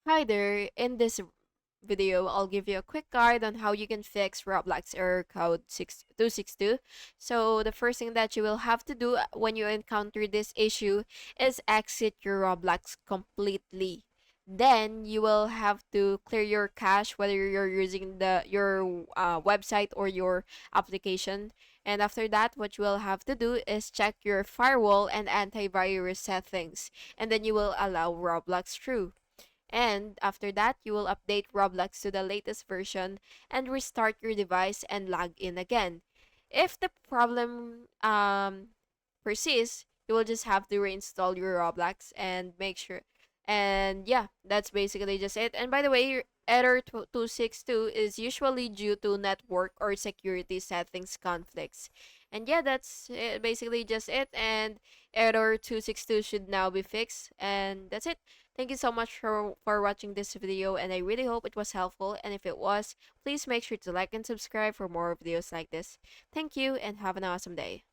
Hi there, in this video, I'll give you a quick guide on how you can fix Roblox error code 6262. So the first thing that you will have to do when you encounter this issue is exit your Roblox completely. Then you will have to clear your cache whether you're using your website or your application. And after that, what you will have to do is check your firewall and antivirus settings, and then you will allow Roblox through. And after that, you will update Roblox to the latest version and restart your device and log in again. If the problem persists, you will just have to reinstall your Roblox and make sure. And yeah, that's basically just it. And by the way, your error 262 is usually due to network or security settings conflicts. And yeah, that's basically just it. And error 262 should now be fixed. And that's it. Thank you so much for watching this video, and I really hope it was helpful, and if it was, please make sure to like and subscribe for more videos like this. Thank you and have an awesome day.